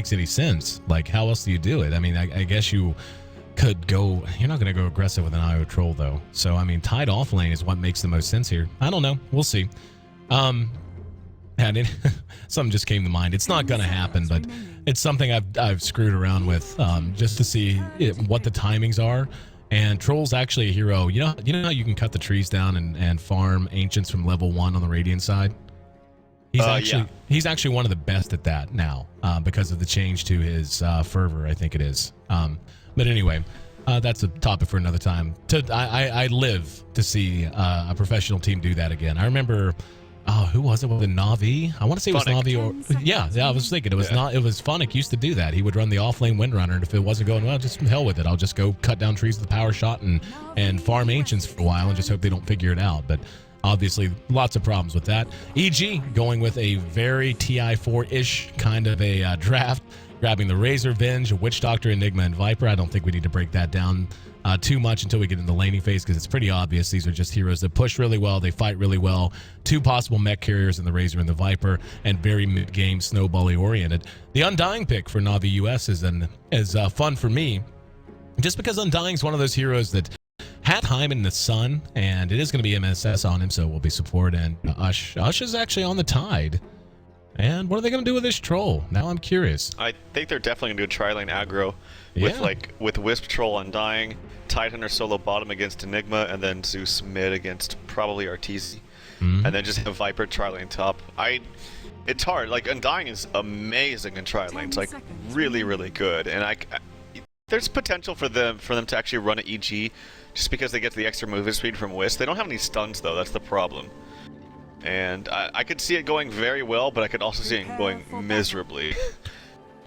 makes any sense. Like, how else do you do it? I mean, I guess you could go. You're not going to go aggressive with an IO troll though. So I mean, tied off lane is what makes the most sense here. I don't know. We'll see. And something just came to mind. It's not going to happen, but it's something I've screwed around with just to see what the timings are. And Troll's actually a hero. You know how you can cut the trees down and farm ancients from level 1 on the Radiant side? He's actually one of the best at that now because of the change to his fervor, I think it is. But anyway, that's a topic for another time. I live to see a professional team do that again. I remember, who was it? Was it Na'Vi? I want to say it was Na'Vi or yeah. I was thinking it was not. It was Phonic used to do that. He would run the offlane Windrunner, and if it wasn't going well, just hell with it. I'll just go cut down trees with the power shot and farm ancients for a while and just hope they don't figure it out. But obviously, lots of problems with that. EG going with a very TI4-ish kind of a draft, grabbing the Razor, Venge, Witch Doctor, Enigma, and Viper. I don't think we need to break that down too much until we get in the laning phase because it's pretty obvious these are just heroes that push really well, they fight really well, 2 possible mech carriers in the Razor and the Viper, and very mid-game snowbally oriented. The Undying pick for Na'Vi US is fun for me just because Undying is one of those heroes that had time in the sun, and it is going to be MSS on him, so we'll be support. And Ush is actually on the Tide. And what are they going to do with this troll? Now I'm curious. I think they're definitely going to do a tri-lane aggro with Wisp Troll Undying, Tidehunter solo bottom against Enigma, and then Zeus mid against probably Arteezy. And then just have Viper tri-lane top. It's hard. Like, Undying is amazing in tri-lanes, like really, really good. And there's potential for them to actually run an EG just because they get the extra movement speed from Wisp. They don't have any stuns though, that's the problem. And I could see it going very well, but I could also see it going miserably.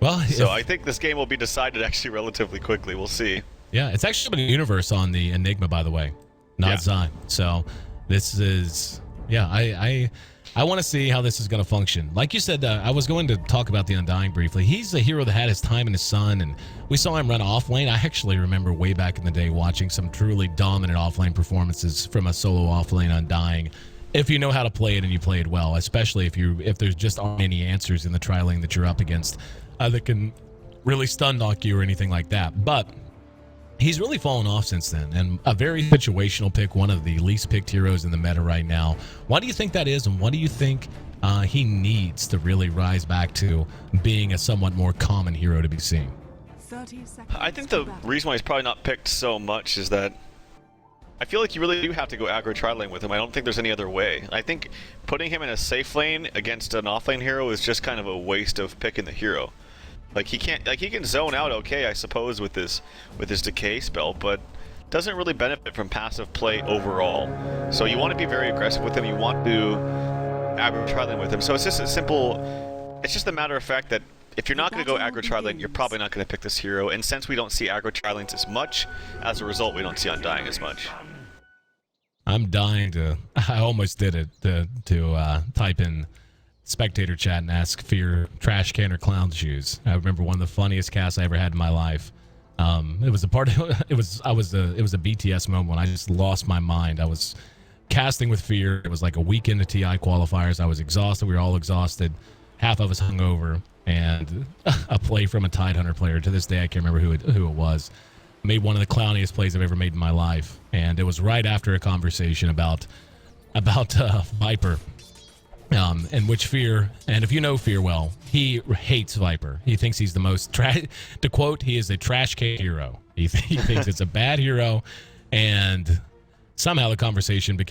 Well, so I think this game will be decided actually relatively quickly. We'll see. Yeah, it's actually been a universe on the Enigma, by the way, not Zyme. So this is, yeah, I want to see how this is going to function. Like you said, I was going to talk about the Undying briefly. He's a hero that had his time in the sun, and we saw him run off lane. I actually remember way back in the day watching some truly dominant off lane performances from a solo off lane Undying. If you know how to play it and you play it well, especially if there's just aren't any answers in the tri lane that you're up against that can really stun knock you or anything like that. But he's really fallen off since then, and a very situational pick, one of the least picked heroes in the meta right now. Why do you think that is, and what do you think he needs to really rise back to being a somewhat more common hero to be seen? I think the reason why he's probably not picked so much is that I feel like you really do have to go aggro tri-lane with him. I don't think there's any other way. I think putting him in a safe lane against an off-lane hero is just kind of a waste of picking the hero. Like he can zone out okay, I suppose, with his decay spell, but doesn't really benefit from passive play overall. So you want to be very aggressive with him. You want to aggro tri-lane with him. So it's just it's just a matter of fact that if you're not going to go aggro tri-lane, you're probably not going to pick this hero. And since we don't see aggro tri-lanes as much, as a result, we don't see Undying as much. I'm dying to. I almost did it to type in spectator chat and ask Fear trash can or clown shoes. I remember one of the funniest casts I ever had in my life. It was a BTS moment when I just lost my mind. I was casting with Fear. It was like a weekend of TI qualifiers. I was exhausted. We were all exhausted. Half of us hungover, and a play from a Tidehunter player. To this day, I can't remember who it was. Made one of the clowniest plays I've ever made in my life, and it was right after a conversation about Viper, and which Fear, and if you know Fear well, he hates Viper. He thinks he's the most to quote, he is a trash can hero. He thinks it's a bad hero, and somehow the conversation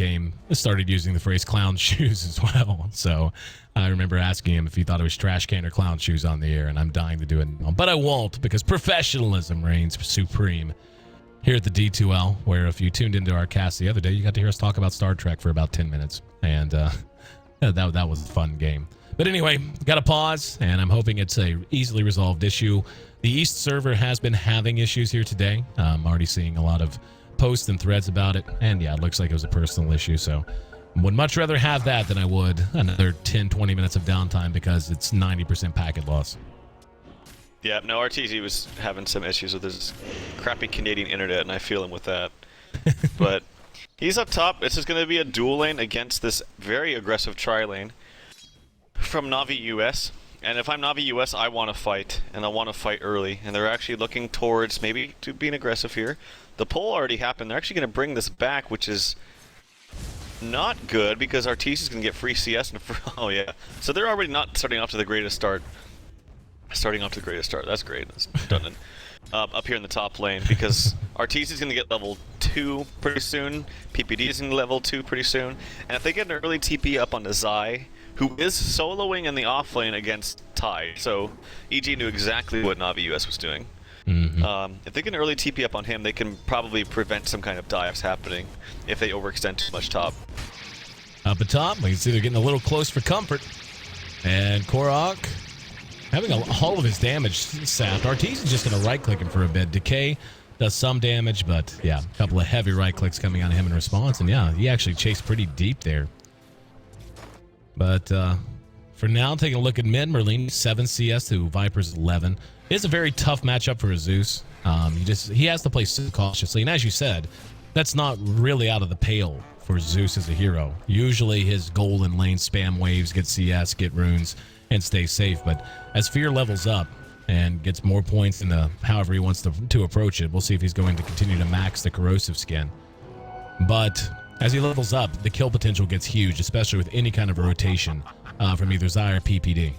started using the phrase clown shoes as well. So I remember asking him if he thought it was trash can or clown shoes on the air, and I'm dying to do it. But I won't, because professionalism reigns supreme here at the D2L, where if you tuned into our cast the other day, you got to hear us talk about Star Trek for about 10 minutes. And that was a fun game. But anyway, got to pause, and I'm hoping it's a easily resolved issue. The East server has been having issues here today. I'm already seeing a lot of posts and threads about it, and yeah, it looks like it was a personal issue, so would much rather have that than I would another 10-20 minutes of downtime because it's 90% packet loss. Yeah, no, Arteezy was having some issues with his crappy Canadian internet, and I feel him with that. But he's up top. This is going to be a dual lane against this very aggressive tri-lane from Na'Vi US. And if I'm Navi US, I want to fight, and I want to fight early. And they're actually looking towards maybe to being aggressive here. The pull already happened. They're actually going to bring this back, which is not good because Artis is going to get free CS. And oh yeah, so they're already not starting off to the greatest start. That's great. That's done. Up here in the top lane because Artis is going to get level 2 pretty soon. PPD is going to level 2 pretty soon. And if they get an early TP up on the Zai, who is soloing in the off lane against Tide, so EG knew exactly what Navi US was doing. If they get an early TP up on him, they can probably prevent some kind of dives happening if they overextend too much top. Up at top, we can see they're getting a little close for comfort. And Korok having all of his damage sapped. Artis is just going to right-click him for a bit. Decay does some damage, but yeah, a couple of heavy right-clicks coming on him in response. And yeah, he actually chased pretty deep there. But for now, taking a look at mid, Merlini 7 CS to Viper's 11. It is a very tough matchup for Zeus. He has to play so cautiously. And as you said, that's not really out of the pale for Zeus as a hero. Usually his goal in lane spam waves, get CS, get runes, and stay safe. But as Fear levels up and gets more points in the however he wants to approach it, we'll see if he's going to continue to max the corrosive skin. But as he levels up, the kill potential gets huge, especially with any kind of rotation from either Zai or PPD.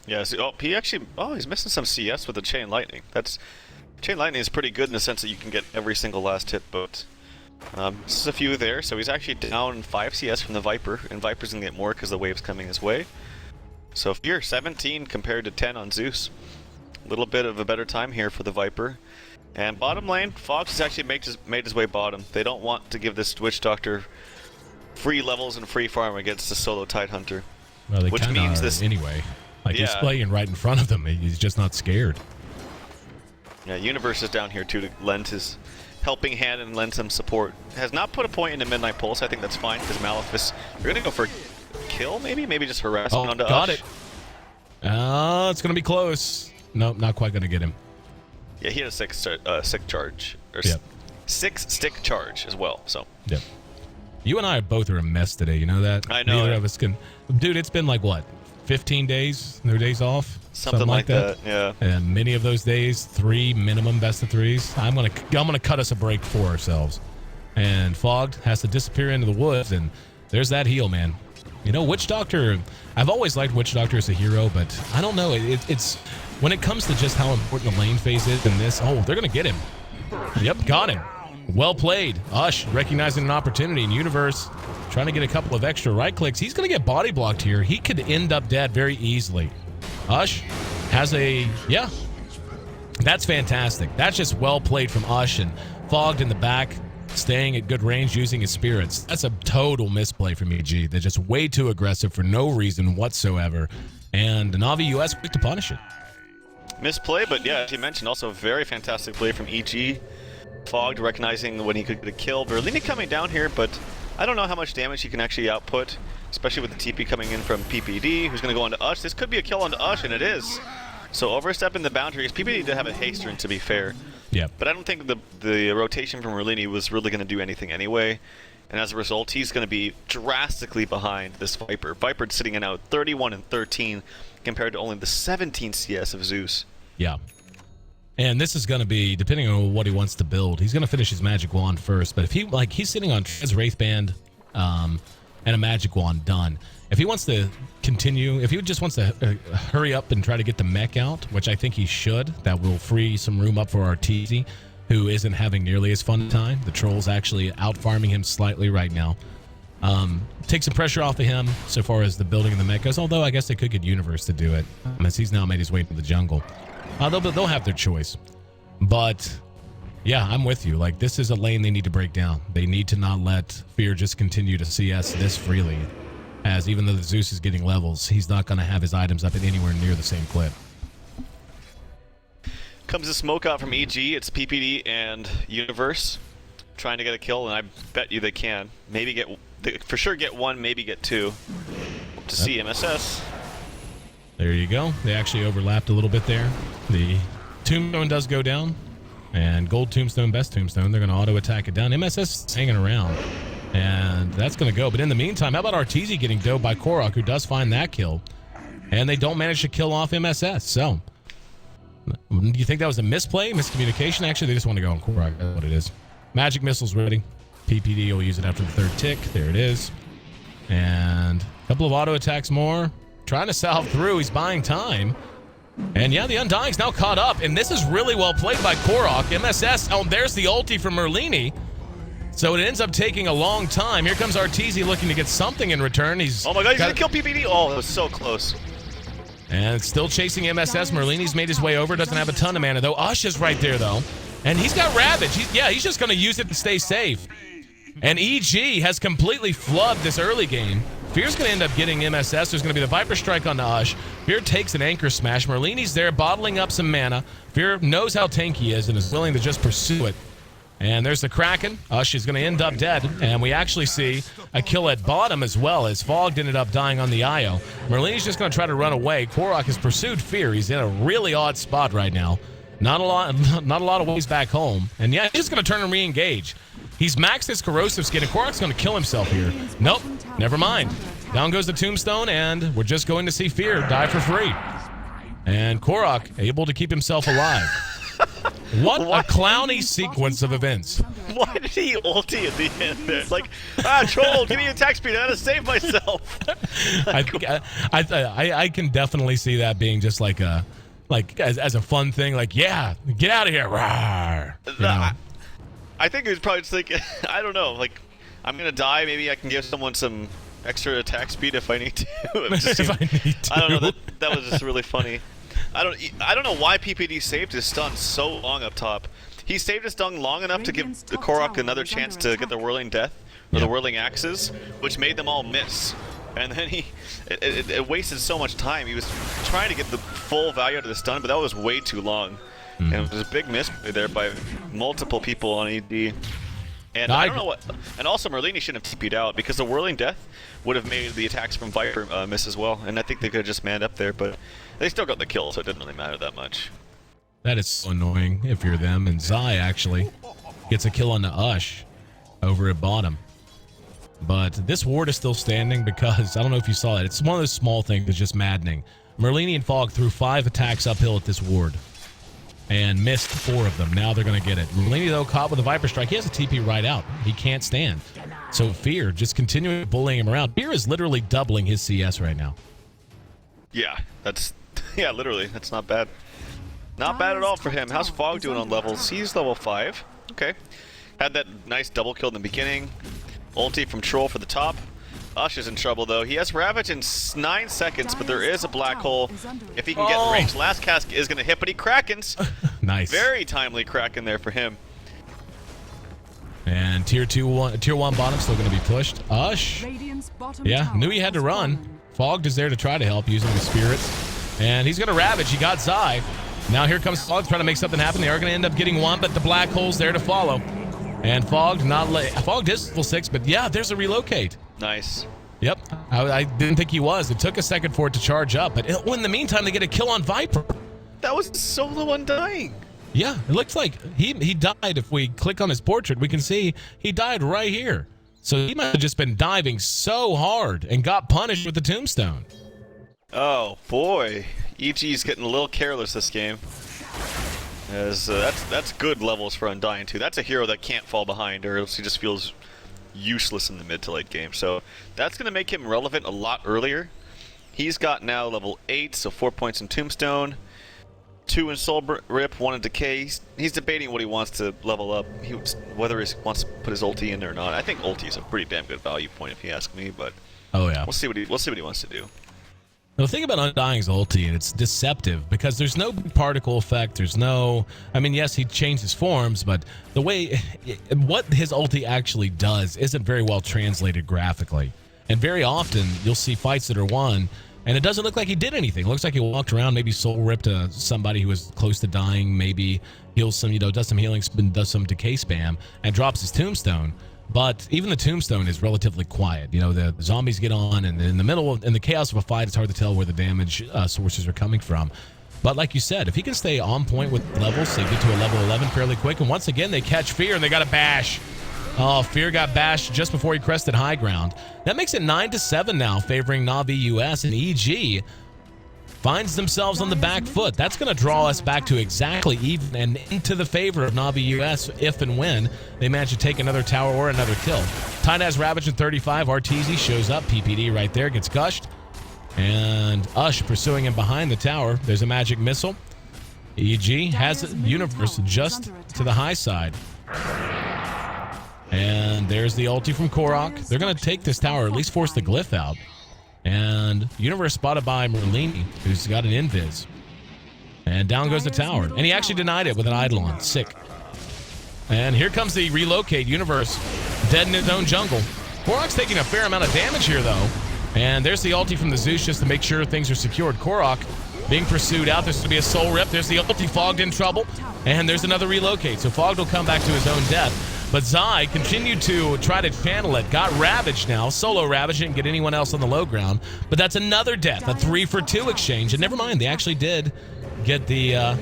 Yeah, so, he's missing some CS with the Chain Lightning. Chain Lightning is pretty good in the sense that you can get every single last hit, but this is a few there, so he's actually down 5 CS from the Viper, and Viper's gonna get more because the wave's coming his way. So Fear 17 compared to 10 on Zeus. A little bit of a better time here for the Viper. And bottom lane, Fox has actually made his way bottom. They don't want to give this Witch Doctor free levels and free farm against the solo Tide Hunter. Well, they which means this anyway. Like yeah. He's playing right in front of them. He's just not scared. Yeah, Universe is down here too to lend his helping hand and lend some support. Has not put a point into Midnight Pulse. I think that's fine because Malefice. We're gonna go for kill, maybe just harass onto got Ush. it. It's gonna be close. Nope, not quite gonna get him. Yeah, he had a 6 charge or Yep. 6 stick charge as well. So. Yep. You and I both are a mess today. You know that? I know. Neither of us can. Dude, it's been like what? 15 days? No days off? Something like that. Yeah. And many of those days, 3 minimum best of 3s. I'm gonna cut us a break for ourselves. And Fogged has to disappear into the woods, and there's that heal, man. You know, Witch Doctor. I've always liked Witch Doctor as a hero, but I don't know. It's when it comes to just how important the lane phase is in this. Oh, they're gonna get him. Yep, got him. Well played. Ush recognizing an opportunity in Universe, trying to get a couple of extra right clicks. He's going to get body blocked here. He could end up dead very easily. Ush has yeah, that's fantastic. That's just well played from Ush, and Fogged in the back, staying at good range, using his spirits. That's a total misplay from EG. They're just way too aggressive for no reason whatsoever, and Navi US quick to punish it. Misplay, but yeah, as you mentioned, also a very fantastic play from EG. Fogged recognizing when he could get a kill. Berlini coming down here, but I don't know how much damage he can actually output, especially with the TP coming in from PPD, who's going to go onto Ush. This could be a kill onto Ush, and it is. So overstepping the boundaries. PPD did have a haste turn, to be fair. Yeah. But I don't think the rotation from Merlini was really going to do anything anyway. And as a result, he's going to be drastically behind this Viper. Viper sitting in out 31 and 13 compared to only the 17 CS of Zeus. Yeah. And this is going to be, depending on what he wants to build, he's going to finish his Magic Wand first. But if he's sitting on Trez Wraithband and a Magic Wand done. If he wants to continue, if he just wants to hurry up and try to get the mech out, which I think he should, that will free some room up for Arteezy, who isn't having nearly as fun a time. The Troll's actually out-farming him slightly right now. Take some pressure off of him so far as the building of the mech goes, although I guess they could get Universe to do it, as he's now made his way into the jungle. They'll have their choice. But, yeah, I'm with you. Like, this is a lane they need to break down. They need to not let Fear just continue to CS this freely. As even though the Zeus is getting levels, he's not going to have his items up at anywhere near the same clip. Comes a smoke out from EG. It's PPD and Universe trying to get a kill, and I bet you they can. For sure get 1, maybe get 2. To see MSS. There you go. They actually overlapped a little bit there. The Tombstone does go down. And Gold Tombstone, Best Tombstone, they're going to auto-attack it down. MSS is hanging around. And that's going to go. But in the meantime, how about Arteezy getting doped by Korok, who does find that kill? And they don't manage to kill off MSS. So, do you think that was a misplay, miscommunication? Actually, they just want to go on Korok. That's what it is. Magic Missile's ready. PPD will use it after the third tick. There it is. And a couple of auto attacks more. Trying to salve through. He's buying time. And yeah, the Undying's now caught up. And this is really well played by Korok. MSS, oh, there's the ulti from Merlini. So it ends up taking a long time. Here comes Arteezy looking to get something in return. Oh my god, he's gonna kill PPD. Oh, that was so close. And still chasing MSS. Merlini's made his way over. Doesn't have a ton of mana, though. Ush is right there, though. And he's got Ravage. He's just going to use it to stay safe. And EG has completely flubbed this early game. Fear's going to end up getting MSS. There's going to be the Viper Strike on the Ush. Fear takes an Anchor Smash. Merlini's there bottling up some mana. Fear knows how tanky he is and is willing to just pursue it. And there's the Kraken. Ush is going to end up dead. And we actually see a kill at bottom as well, as Fogged ended up dying on the IO. Merlini's just going to try to run away. Korok has pursued Fear. He's in a really odd spot right now. Not a lot of ways back home. And yeah, he's just going to turn and re-engage. He's maxed his corrosive skin, and Korok's going to kill himself here. Nope, never mind. Down goes the tombstone, and we're just going to see Fear die for free. And Korok able to keep himself alive. What a clowny sequence of events. Why did he ulti at the end there? It's like, troll, give me attack speed, I gotta save myself. I can definitely see that being just like a, as a fun thing, like, yeah, get out of here. Rawr, you know? I think he was probably just like, I don't know, like, I'm gonna die, maybe I can give someone some extra attack speed if I need to. I don't know, that was just really funny. I don't know why PPD saved his stun so long up top. He saved his stun long enough to give the Korok another chance to get the Whirling Death, or the Whirling Axes, which made them all miss. And then it wasted so much time. He was trying to get the full value out of the stun, but that was way too long. And it was a big misplay there by multiple people on ED. And I don't know what. And also, Merlini shouldn't have TP'd out because the Whirling Death would have made the attacks from Viper miss as well. And I think they could have just manned up there, but they still got the kill, so it didn't really matter that much. That is so annoying if you're them. And Zai actually gets a kill on the Ush over at bottom. But this ward is still standing because, I don't know if you saw it, it's one of those small things that's just maddening. Merlini and Fog threw 5 attacks uphill at this ward and missed 4 of them. Now they're going to get it. Merlini, though, caught with a Viper Strike. He has a TP right out. He can't stand. So Fear just continuing bullying him around. Fear is literally doubling his CS right now. Yeah, yeah, literally. That's not bad. Not bad at all for him. How's Fog doing on levels? He's level 5. Okay. Had that nice double kill in the beginning. Ulti from Troll for the top. Ush is in trouble, though. He has Ravage in 9 seconds, but there is a black hole. If he can get in range, last cast is going to hit, but he Krakens. Nice. Very timely Kraken there for him. And tier 1 bottom still going to be pushed. Ush. Yeah, knew he had to run. Fogged is there to try to help using the spirits. And he's going to Ravage. He got Zai. Now here comes Fogged trying to make something happen. They are going to end up getting one, but the black hole's there to follow. And Fogged Fogged is level 6, but yeah, there's a relocate. Nice. Yep. I didn't think he was. It took a second for it to charge up, but in the meantime, they get a kill on Viper. That was solo Undying. Yeah, it looks like he died. If we click on his portrait, we can see he died right here. So he must have just been diving so hard and got punished with the tombstone. Oh, boy. EG's getting a little careless this game. As that's good levels for Undying, too. That's a hero that can't fall behind, or else he just feels useless in the mid to late game. So that's going to make him relevant a lot earlier. He's got now level 8, so 4 points in Tombstone, 2 in Soul Rip, 1 in Decay. He's debating what he wants to level up, whether he wants to put his ulti in there or not. I think ulti is a pretty damn good value point if you ask me, but oh yeah, we'll see what he wants to do. The thing about Undying's ulti, and it's deceptive because there's no particle effect. There's no, I mean, yes, he changed his forms, but the way, what his ulti actually does isn't very well translated graphically. And very often you'll see fights that are won, and it doesn't look like he did anything. It looks like he walked around, maybe soul ripped somebody who was close to dying, maybe heals some, does some healing, does some decay spam, and drops his tombstone. But even the tombstone is relatively quiet. The zombies get on, and in the chaos of a fight, it's hard to tell where the damage sources are coming from. But like you said, if he can stay on point with levels, they get to a level 11 fairly quick. And once again, they catch Fear, and they got a bash. Oh, Fear got bashed just before he crested high ground. That makes it 9-7 now, favoring Na'Vi US, and EG finds themselves on the back foot. That's going to draw us back to exactly even and into the favor of Na'Vi US if and when they manage to take another tower or another kill. Tynaz Ravage at 35. Arteezy shows up. PPD right there gets gushed. And Ush pursuing him behind the tower. There's a magic missile. EG has Universe just to the high side. And there's the ulti from Korok. They're going to take this tower, or at least force the glyph out. And Universe spotted by Merlini, who's got an invis. And down goes the tower. And he actually denied it with an Eidolon. Sick. And here comes the relocate. Universe dead in his own jungle. Korok's taking a fair amount of damage here, though. And there's the ulti from the Zeus just to make sure things are secured. Korok being pursued out. There's going to be a soul rip. There's the ulti. Fogged in trouble. And there's another relocate. So Fogged will come back to his own death. But Zai continued to try to channel it. Got ravaged now. Solo ravaged. Didn't get anyone else on the low ground. But that's another death. A 3-for-2 exchange. And never mind, they actually did get the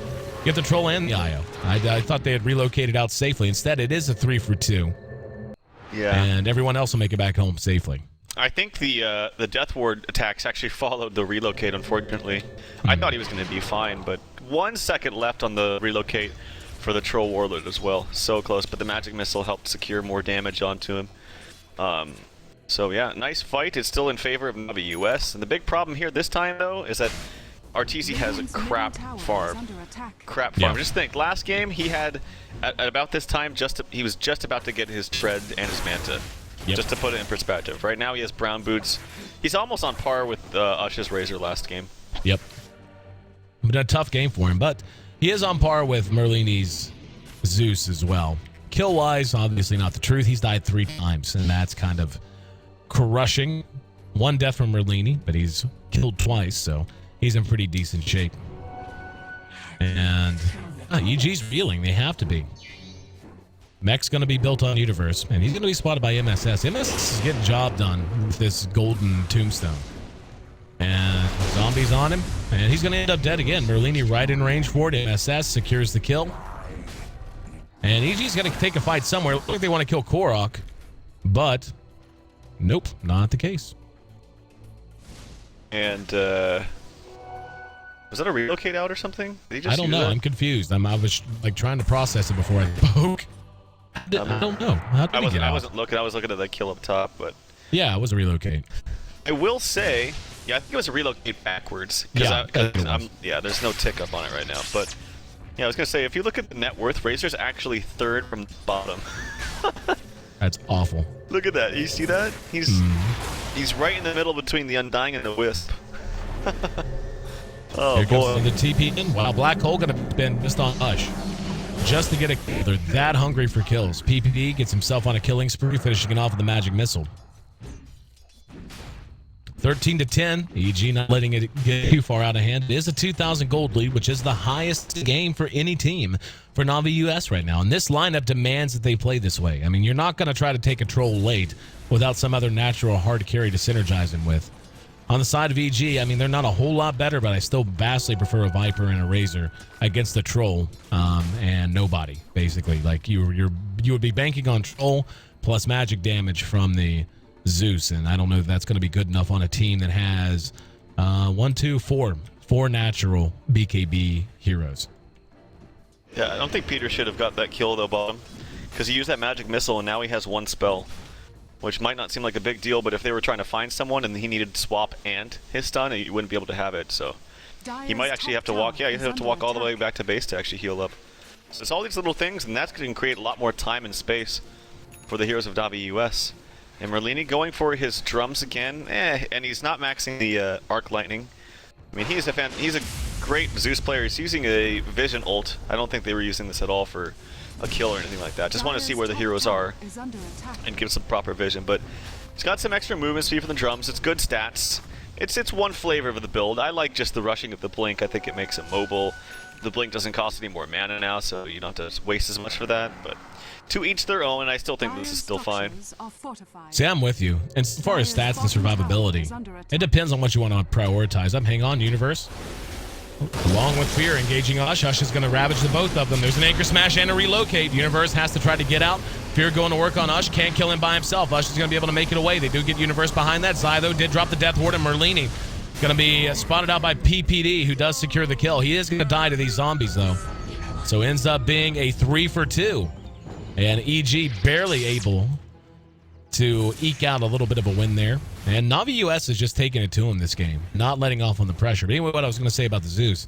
troll and the IO. I thought they had relocated out safely. Instead, it is a 3-for-2. Yeah. And everyone else will make it back home safely. I think the Death Ward attacks actually followed the relocate, unfortunately. I thought he was going to be fine, but 1 second left on the relocate for the Troll Warlord as well. So close, but the magic missile helped secure more damage onto him. So yeah, nice fight. It's still in favor of Na'Vi US. And the big problem here this time, though, is that Arteezy has a crap farm. Crap farm. Yeah. Just think, last game he had, at about this time, he was just about to get his Tread and his Manta. Yep. Just to put it in perspective. Right now he has brown boots. He's almost on par with Ush's Razor last game. Yep. Been a tough game for him, but he is on par with Merlini's Zeus as well. Kill-wise, obviously not the truth. He's died 3 times, and that's kind of crushing. 1 death from Merlini, but he's killed twice, so he's in pretty decent shape. And EG's reeling. They have to be. Mech's going to be built on Universe, and he's going to be spotted by MSS. MSS is getting job done with this golden tombstone. And zombies on him, and he's going to end up dead again. Merlini right in range for it. MSS secures the kill. And EG's going to take a fight somewhere. Looks like they want to kill Korok, but nope, not the case. And was that a relocate out or something? Did he just I don't know. I'm confused. I was like trying to process it before I spoke. I don't know. How did he get out? I wasn't looking. I was looking at that kill up top, but yeah, it was a relocate. I will say, yeah, I think it was a relocate backwards. Yeah, yeah, there's no tick up on it right now, but yeah, I was gonna say if you look at the net worth, Razor's actually 3rd from the bottom. That's awful. Look at that. You see that? He's right in the middle between the Undying and the Wisp. Oh Here boy. comes the TP in. Wow, Black Hole gonna been just on Ush. Just to get a kill. They're that hungry for kills. PPD gets himself on a killing spree, finishing it off with the magic missile. 13-10. EG not letting it get too far out of hand. It is a 2,000 gold lead, which is the highest game for any team for Na'Vi US right now. And this lineup demands that they play this way. I mean, you're not going to try to take a troll late without some other natural hard carry to synergize him with. On the side of EG, I mean, they're not a whole lot better, but I still vastly prefer a Viper and a Razor against the Troll and nobody, basically. Like, you would be banking on Troll plus magic damage from the Zeus, and I don't know if that's going to be good enough on a team that has 4 natural BKB heroes. Yeah, I don't think Peter should have got that kill, though, bottom. Because he used that magic missile, and now he has 1 spell. Which might not seem like a big deal, but if they were trying to find someone and he needed swap and his stun, he wouldn't be able to have it, so he might actually have to walk. Yeah, he'd have to walk all the way back to base to actually heal up. So it's all these little things, and that's going to create a lot more time and space for the heroes of Na'Vi US. And Merlini going for his drums again, and he's not maxing the Arc Lightning. I mean, he's a great Zeus player. He's using a Vision ult. I don't think they were using this at all for a kill or anything like that. Just want to see where the heroes are and give some proper vision. But he's got some extra movement speed for the drums. It's good stats. It's one flavor of the build. I like just the rushing of the blink. I think it makes it mobile. The blink doesn't cost any more mana now, so you don't have to waste as much for that. But to each their own, and I still think this is still fine. See, I'm with you. And as far as stats and survivability, it depends on what you want to prioritize. I'm hang on, Universe. Along with Fear engaging Ush. Ush is going to ravage the both of them. There's an Anchor Smash and a relocate. Universe has to try to get out. Fear going to work on Ush. Can't kill him by himself. Ush is going to be able to make it away. They do get Universe behind that. Zai, though, did drop the Death Ward, and Merlini going to be spotted out by PPD, who does secure the kill. He is going to die to these zombies, though. So ends up being a 3 for 2. And EG barely able to eke out a little bit of a win there. And Navi US is just taking it to him this game, not letting off on the pressure. But anyway, what I was going to say about the Zeus,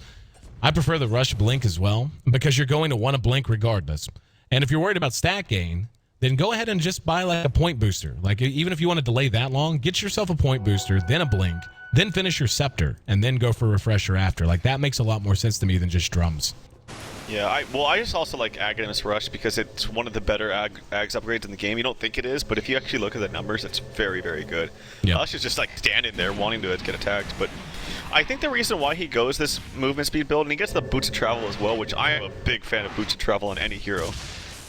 I prefer the rush blink as well, because you're going to want to blink regardless. And if you're worried about stat gain, then go ahead and just buy like a point booster. Like even if you want to delay that long, get yourself a point booster, then a blink, then finish your scepter, and then go for a refresher after. Like that makes a lot more sense to me than just drums. Yeah, I just also like Aghanim Rush because it's one of the better Ags upgrades in the game. You don't think it is, but if you actually look at the numbers, it's very, very good. Yep. Ush is just like standing there wanting to get attacked, but I think the reason why he goes this movement speed build, and he gets the Boots of Travel as well, which I am a big fan of Boots of Travel on any hero,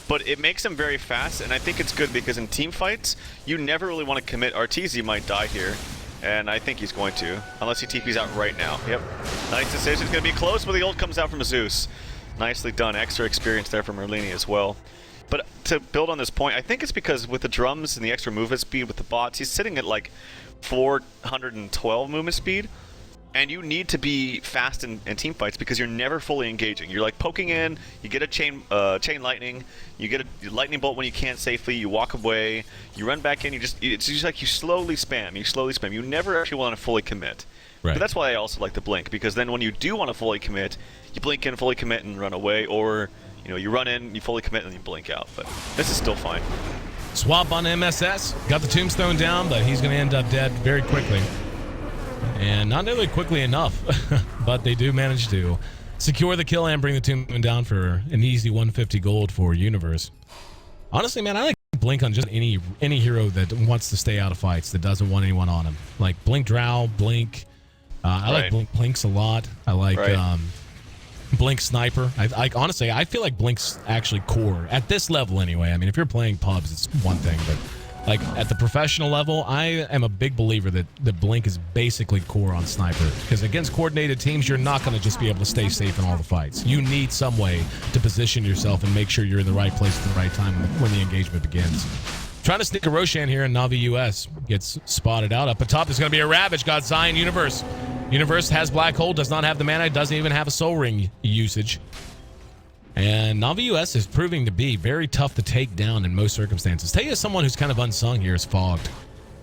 but it makes him very fast, and I think it's good because in team fights, you never really want to commit. Arteezy might die here, and I think he's going to, unless he TP's out right now. Yep. Nice decision. It's going to be close, but the ult comes out from Zeus. Nicely done. Extra experience there from Merlini as well. But to build on this point, I think it's because with the drums and the extra movement speed with the bots, he's sitting at like 412 movement speed. And you need to be fast in team fights because you're never fully engaging. You're like poking in, you get a chain lightning, you get a lightning bolt when you can't safely, you walk away, you run back in, it's just like you slowly spam. You never actually want to fully commit. Right. But that's why I also like the blink, because then when you do want to fully commit, you blink in, fully commit, and run away, or you run in, you fully commit, and you blink out. But this is still fine. Swap on MSS. Got the tombstone down, but he's going to end up dead very quickly. And not nearly quickly enough, but they do manage to secure the kill and bring the tombstone down for an easy 150 gold for Universe. Honestly, man, I like blink on just any hero that wants to stay out of fights, that doesn't want anyone on him. Like blink Drow, blink. I like blinks a lot. I like blink sniper. Honestly, I feel like blink's actually core at this level anyway. I mean, if you're playing pubs, it's one thing, but like at the professional level, I am a big believer that the blink is basically core on sniper, because against coordinated teams, you're not going to just be able to stay safe in all the fights. You need some way to position yourself and make sure you're in the right place at the right time when the engagement begins. Trying to sneak a Roshan here in Navi US. Gets spotted out. Up atop is going to be a Ravage. Got Zion Universe. Universe has Black Hole, does not have the mana, doesn't even have a Soul Ring usage. And Navi US is proving to be very tough to take down in most circumstances. Tell you someone who's kind of unsung here is Fogged.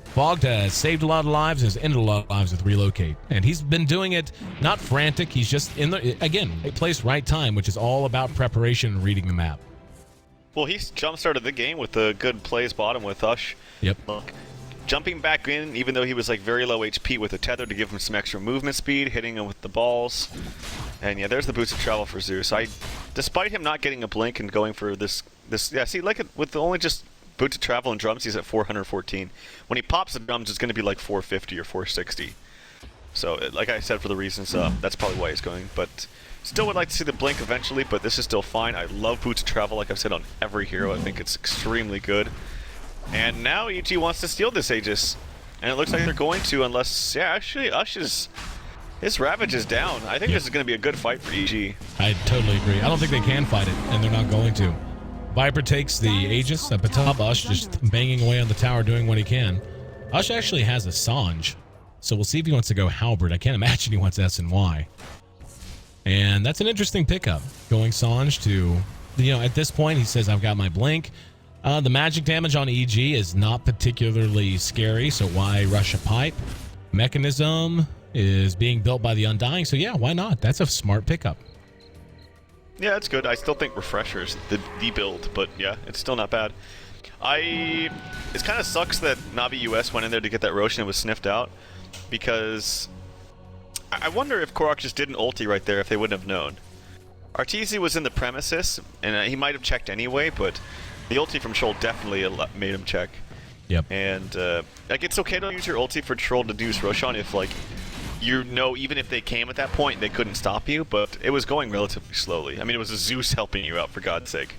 Fogged has saved a lot of lives and has ended a lot of lives with Relocate. And he's been doing it not frantic. He's just in the, again, right place, right time, which is all about preparation and reading the map. Well, he jump-started the game with a good plays bottom with Ush. Yep. Look, jumping back in, even though he was like very low HP, with a tether to give him some extra movement speed, hitting him with the balls. And yeah, there's the boost of travel for Zeus. Despite him not getting a blink and going for this, yeah, see, like with only just boots of travel and drums, he's at 414. When he pops the drums, it's going to be like 450 or 460. So, like I said, for the reasons, that's probably why he's going. But still would like to see the blink eventually, but this is still fine. I love boots of travel, like I've said, on every hero. I think it's extremely good. And now EG wants to steal this Aegis. And it looks like they're going to, unless, yeah, actually, his Ravage is down. I think this is going to be a good fight for EG. I totally agree. I don't think they can fight it, and they're not going to. Viper takes the Aegis up atop. Ush just banging away on the tower, doing what he can. Ush actually has a Sange, so we'll see if he wants to go Halberd. I can't imagine he wants S&Y. And that's an interesting pickup, going Sange to, at this point, he says, I've got my blink. The magic damage on EG is not particularly scary, so why rush a pipe? Mechanism is being built by the Undying, so yeah, why not? That's a smart pickup. Yeah, that's good. I still think Refresher's the build, but yeah, it's still not bad. It kind of sucks that Navi US went in there to get that Roshan and was sniffed out, because I wonder if Korok just didn't ulti right there if they wouldn't have known. Arteezy was in the premises, and he might have checked anyway, but the ulti from Troll definitely made him check. Yep. And like, it's okay to use your ulti for Troll to deduce Roshan if, like, even if they came at that point, they couldn't stop you, but it was going relatively slowly. I mean, it was a Zeus helping you out, for God's sake.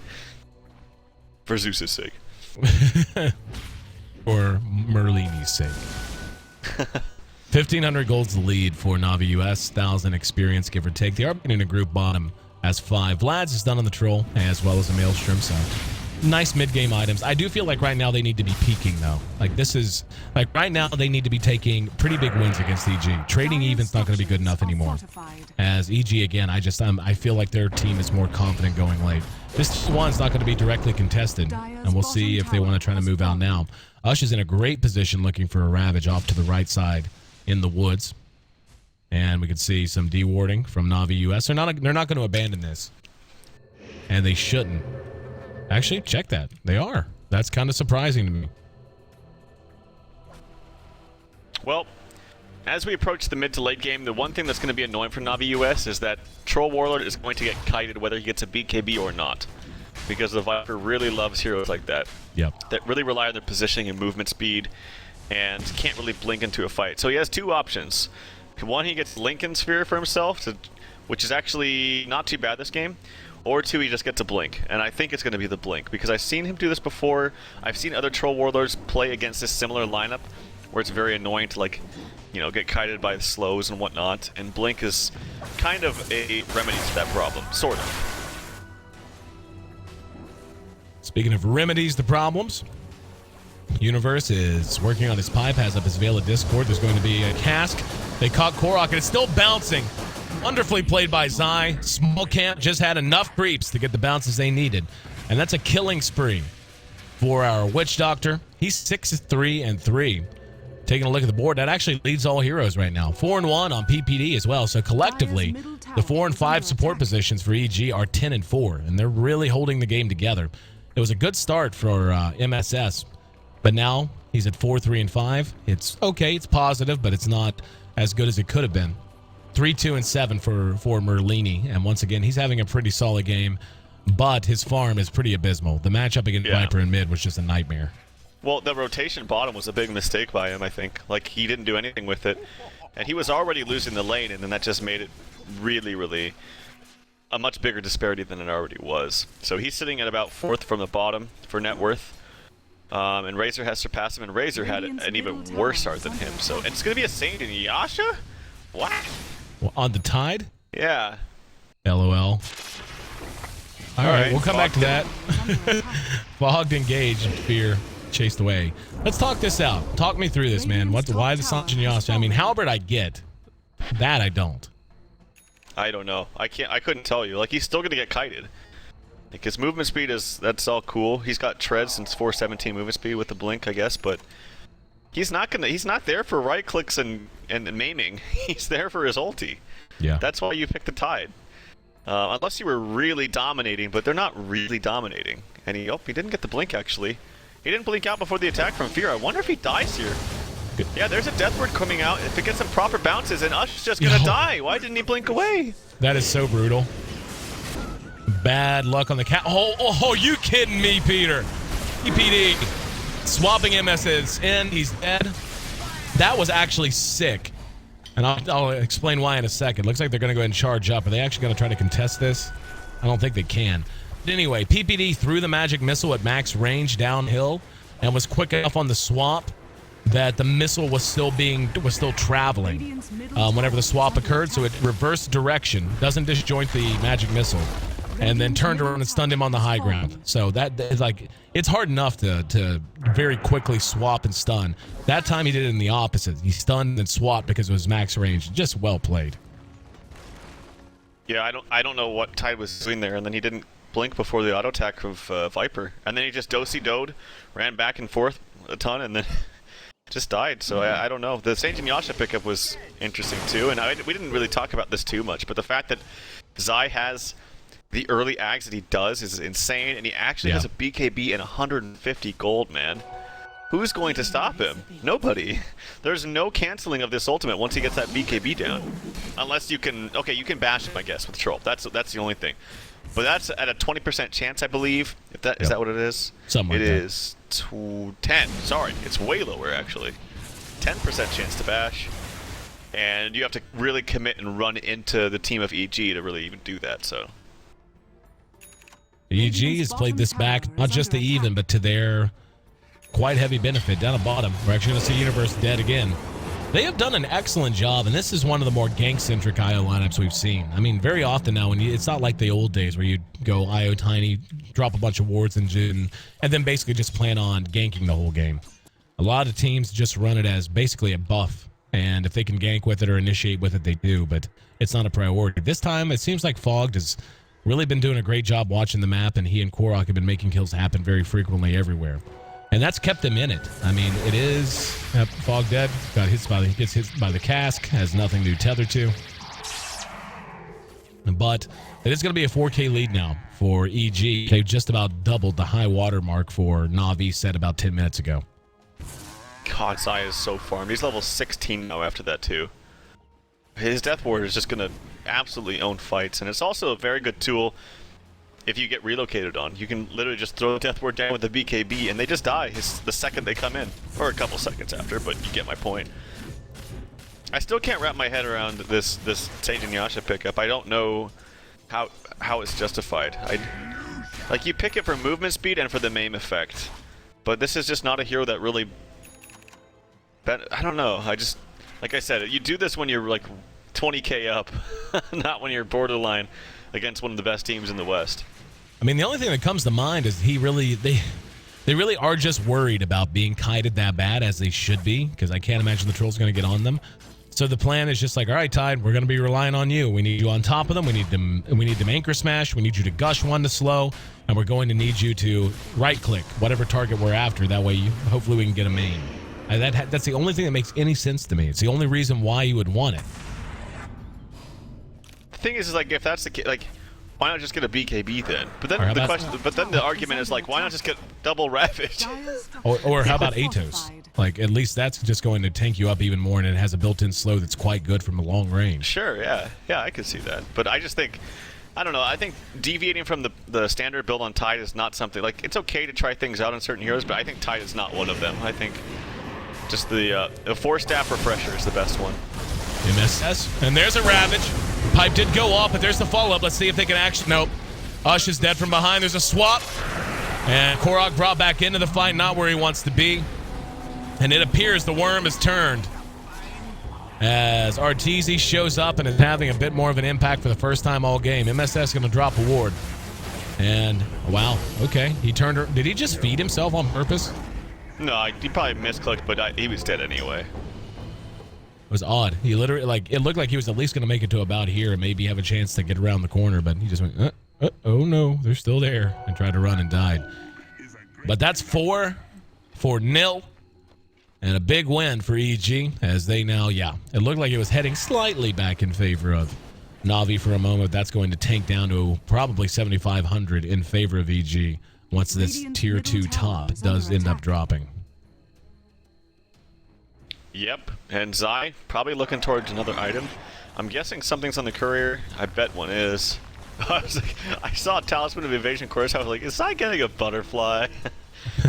For Zeus's sake. For Merlini's sake. 1,500 gold's the lead for Navi US, 1,000 experience, give or take. They are in a group bottom as 5. Vlad's is done on the Troll, as well as a Maelstrom, so nice mid-game items. I do feel like right now they need to be peaking, though. Like, this is... Like, right now they need to be taking pretty big wins against EG. Trading even's not going to be good enough anymore. As EG, again, I feel like their team is more confident going late. This one's not going to be directly contested, and we'll see if they want to try to move out now. Ush is in a great position looking for a Ravage off to the right side in the woods. And we can see some dewarding from Navi US. They're not going to abandon this. And they shouldn't. Actually, check that. They are. That's kind of surprising to me. Well, as we approach the mid to late game, the one thing that's going to be annoying for Navi US is that Troll Warlord is going to get kited whether he gets a BKB or not. Because the Viper really loves heroes like that. Yep. That really rely on their positioning and movement speed and can't really blink into a fight. So he has two options. One, he gets Lincoln Sphere for himself, which is actually not too bad this game. Or two, he just gets a blink. And I think it's going to be the blink, because I've seen him do this before. I've seen other Troll Warlords play against this similar lineup, where it's very annoying to, like, you know, get kited by the slows and whatnot. And blink is kind of a remedy to that problem, sort of. Speaking of remedies to problems, Universe is working on his pipe, has up his Veil of Discord. There's going to be a cask. They caught Korok, and it's still bouncing. Wonderfully played by Zai. Small Camp just had enough creeps to get the bounces they needed. And that's a killing spree for our Witch Doctor. He's 6-3-3. Taking a look at the board, that actually leads all heroes right now. 4-1 on PPD as well. So collectively, the 4 and 5 support positions for EG are 10-4, and they're really holding the game together. It was a good start for MSS, but now he's at 4-3-5. It's okay, it's positive, but it's not as good as it could have been. 3-2-7 for Merlini, and once again, he's having a pretty solid game, but his farm is pretty abysmal. The matchup against Viper in mid was just a nightmare. Well, the rotation bottom was a big mistake by him, I think. Like, he didn't do anything with it, and he was already losing the lane, and then that just made it really, really a much bigger disparity than it already was. So he's sitting at about 4th from the bottom for net worth. And Razor has surpassed him, and Razor had an even worse start than him. So, and it's going to be a Saint and Yasha? What? Well, on the Tide? Yeah. LOL. All right, we'll come back to that. Fogged, engaged, fear, chased away. Let's talk this out. Talk me through this, man. Why the Sanch and Yasha? I mean, Halberd I get. That I don't. I don't know. I couldn't tell you. Like, he's still going to get kited. Like, his movement speed that's all cool. He's got treads since 417 movement speed with the blink, I guess, but he's not there for right clicks and maiming. He's there for his ulti. Yeah. That's why you pick the Tide. Unless you were really dominating, but they're not really dominating. And he didn't get the blink, actually. He didn't blink out before the attack from Fear. I wonder if he dies here. Good. Yeah, there's a death word coming out. If it gets some proper bounces, and Ush is just gonna die. Why didn't he blink away? That is so brutal. Bad luck on the cat. Oh, you kidding me, Peter? EPD. Swapping MSs in. He's dead. That was actually sick. And I'll explain why in a second. Looks like they're going to go ahead and charge up. Are they actually going to try to contest this? I don't think they can. But anyway, PPD threw the magic missile at max range downhill and was quick enough on the swap that the missile was still traveling whenever the swap occurred. So it reversed direction, doesn't disjoint the magic missile, and then turned around and stunned him on the high ground. So that is like, it's hard enough to very quickly swap and stun. That time he did it in the opposite. He stunned and swapped because it was max range. Just well played. Yeah, I don't know what Tide was doing there, and then he didn't blink before the auto attack of Viper, and then he just do-si-doed, ran back and forth a ton, and then just died. So I don't know. The Saint and Yasha pickup was interesting too, and we didn't really talk about this too much, but the fact that Zai has the early ags that he does is insane, and he actually has a BKB and 150 gold, man. Who's going to stop him? Nobody. There's no canceling of this ultimate once he gets that BKB down. Unless you can, okay, you can bash him, I guess, with Troll. That's the only thing. But that's at a 20% chance, I believe. If that is that what it is? Something like that. It is 10. Sorry, it's way lower actually. 10% chance to bash, and you have to really commit and run into the team of EG to really even do that. So EG has played this back not just to even, but to their quite heavy benefit. Down at bottom, we're actually going to see Universe dead again. They have done an excellent job, and this is one of the more gank-centric IO lineups we've seen. I mean, very often now, it's not like the old days where you go IO tiny, drop a bunch of wards and then basically just plan on ganking the whole game. A lot of teams just run it as basically a buff, and if they can gank with it or initiate with it, they do, but it's not a priority. This time, it seems like Fogged has really been doing a great job watching the map, and he and Korok have been making kills happen very frequently everywhere. And that's kept them in it. I mean, it is Fog dead. Gets hit by the cask. Has nothing to tether to. But it is going to be a 4K lead now for EG. They've just about doubled the high water mark for Na'Vi set about 10 minutes ago. God, Zai is so farmed. He's level 16 now after that too. His Death Ward is just going to absolutely own fights. And it's also a very good tool if you get relocated on. You can literally just throw the Death Ward down with the BKB and they just die the second they come in. Or a couple seconds after, but you get my point. I still can't wrap my head around this Sage and Yasha pickup. I don't know how it's justified. Like, you pick it for movement speed and for the MAME effect. But this is just not a hero that really... I don't know. Like I said, you do this when you're like 20k up, not when you're borderline against one of the best teams in the West. I mean, the only thing that comes to mind is they really are just worried about being kited that bad, as they should be, because I can't imagine the troll's going to get on them. So the plan is just like, all right, Tide, we're going to be relying on you. We need you on top of them. We need them anchor smash. We need you to gush one to slow, and we're going to need you to right-click whatever target we're after. That way, hopefully we can get a main. That's the only thing that makes any sense to me. It's the only reason why you would want it. The thing is like, if that's the case, like, why not just get a BKB then? But then the argument is like, why not just get double Ravage? Or how about Atos? Like, at least that's just going to tank you up even more, and it has a built-in slow that's quite good from a long range. Sure, yeah, I could see that. But I just think, I don't know. I think deviating from the standard build on Tide is not something like, it's okay to try things out on certain heroes, but I think Tide is not one of them. I think just the 4-staff refresher is the best one. MSS, and there's a Ravage. Pipe did go off, but there's the follow-up. Let's see if they can actually... Nope. Ush is dead from behind. There's a swap. And Korok brought back into the fight, not where he wants to be. And it appears the worm is turned, as Arteezy shows up and is having a bit more of an impact for the first time all game. MSS going to drop a ward. And, wow, okay. He turned her... Did he just feed himself on purpose? No, he probably misclicked, but he was dead anyway. It was odd. He literally, like, it looked like he was at least going to make it to about here and maybe have a chance to get around the corner, but he just went, oh no, they're still there, and tried to run and died. But that's 4-0, and a big win for EG, as they now, it looked like it was heading slightly back in favor of Na'Vi for a moment. That's going to tank down to probably 7,500 in favor of EG once this tier 2 top does end up dropping. Yep, and Zai probably looking towards another item. I'm guessing something's on the courier. I bet one is. I saw Talisman of Evasion Course. I was like, is Zai getting a butterfly?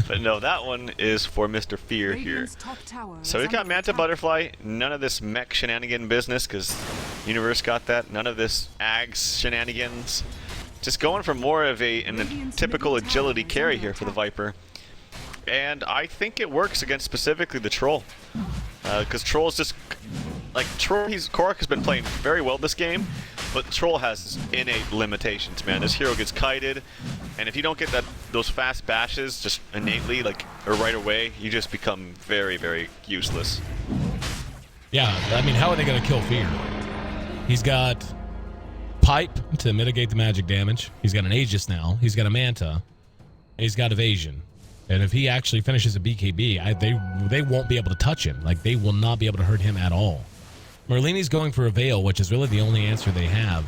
But no, that one is for Mr. Fear here. So he's got Manta Butterfly. None of this mech shenanigan business, because Universe got that. None of this Ags shenanigans. Just going for more of a typical agility carry here for the Viper. And I think it works against specifically the Troll. Because Troll's just... Like, Korok has been playing very well this game, but Troll has innate limitations, man. This hero gets kited, and if you don't get those fast bashes just innately, like, or right away, you just become very, very useless. Yeah, I mean, how are they going to kill Fear? He's got Pipe to mitigate the magic damage. He's got an Aegis now. He's got a Manta. He's got Evasion. And if he actually finishes a BKB, they won't be able to touch him. Like, they will not be able to hurt him at all. Merlini's going for a Veil, which is really the only answer they have.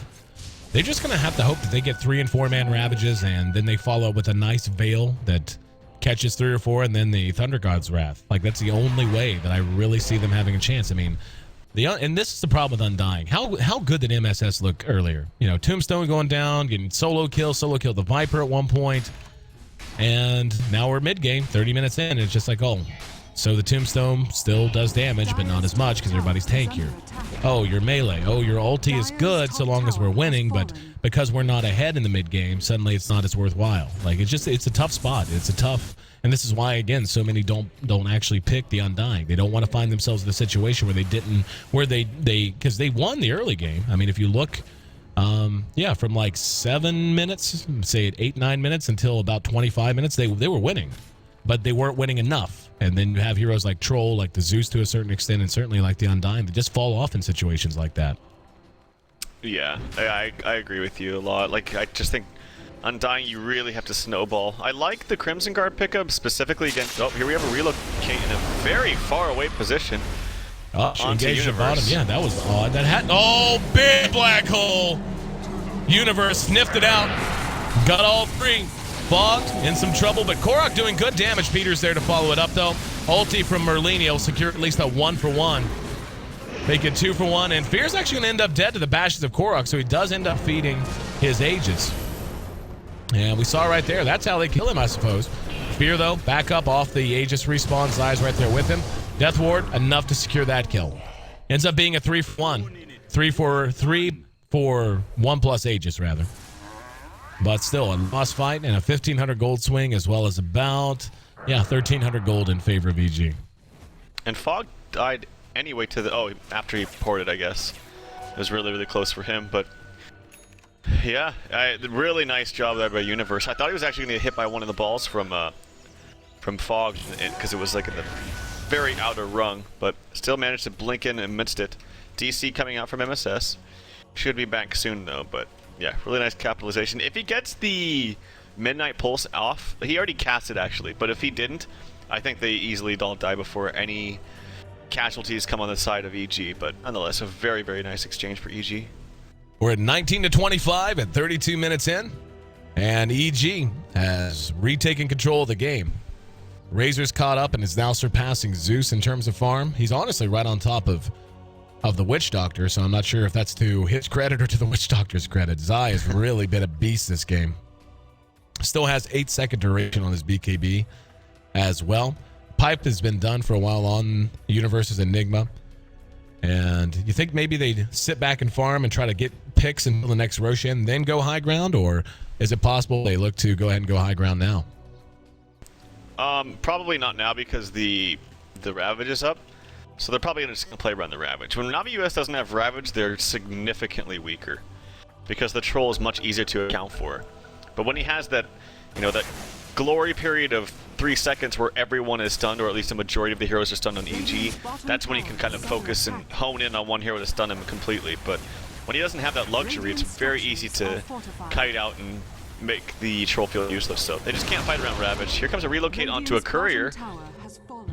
They're just going to have to hope that they get 3- and 4-man Ravages, and then they follow up with a nice Veil that catches 3 or 4, and then the Thunder God's Wrath. Like, that's the only way that I really see them having a chance. I mean, and this is the problem with Undying. How good did MSS look earlier? You know, Tombstone going down, getting solo kill the Viper at one point. And now we're mid-game, 30 minutes in, and it's just like, oh, so the Tombstone still does damage, but not as much because everybody's tankier. Oh, your melee. Oh, your ulti is good so long as we're winning, but because we're not ahead in the mid-game, suddenly it's not as worthwhile. Like, it's a tough spot. It's And this is why, again, so many don't actually pick the Undying. They don't want to find themselves in a situation where because they won the early game. I mean, if you look, from like 7 minutes, say 8-9 minutes until about 25 minutes, they were winning, but they weren't winning enough. And then you have heroes like Troll, like the Zeus to a certain extent, and certainly like the Undying, that just fall off in situations like that. Yeah, I agree with you a lot. Like, I just think Undying, you really have to snowball. I like the Crimson Guard pickup specifically against... Oh, here we have a relocate in a very far away position. Oh, she engaged the bottom. Yeah, that was odd. That had... Oh, big black hole! Universe sniffed it out. Got all three. Fogged, in some trouble, but Korok doing good damage. Peter's there to follow it up, though. Ulti from Merlini will secure at least a 1-for-1. Make it 2-for-1, and Fear's actually going to end up dead to the bashes of Korok, so he does end up feeding his Aegis. And we saw right there, that's how they kill him, I suppose. Fear, though, back up off the Aegis respawn. Zai's right there with him. Death Ward, enough to secure that kill. Ends up being a 3-for-1. 3 for 1 plus Aegis, rather. But still, a lost fight and a 1,500 gold swing, as well as about, 1,300 gold in favor of EG. And Fog died anyway to the... Oh, after he ported, I guess. It was really, really close for him, but... Yeah, really nice job there by Universe. I thought he was actually going to get hit by one of the balls from Fog, because it was like in the very outer rung, but still managed to blink in amidst it. DC coming out from MSS. Should be back soon, though, but... Yeah, really nice capitalization. If he gets the Midnight Pulse off, he already cast it actually, but if he didn't, I think they easily don't die before any casualties come on the side of EG, but nonetheless, a very, very nice exchange for EG. We're at 19-25 at 32 minutes in, and EG has retaken control of the game. Razor's caught up and is now surpassing Zeus in terms of farm. He's honestly right on top of the Witch Doctor, so I'm not sure if that's to his credit or to the Witch Doctor's credit. Zai has really been a beast this game. Still has 8-second duration on his BKB as well. Pipe has been done for a while on Universe's Enigma. And you think maybe they'd sit back and farm and try to get picks until the next Roshan, then go high ground? Or is it possible they look to go ahead and go high ground now? Probably not now because the Ravage is up. So they're probably just going to play around the Ravage. When Navi US doesn't have Ravage, they're significantly weaker. Because the Troll is much easier to account for. But when he has that, that glory period of 3 seconds where everyone is stunned, or at least a majority of the heroes are stunned on EG, that's when he can kind of focus and hone in on one hero to stun him completely. But when he doesn't have that luxury, it's very easy to kite out and make the Troll feel useless. So they just can't fight around Ravage. Here comes a relocate onto a Courier.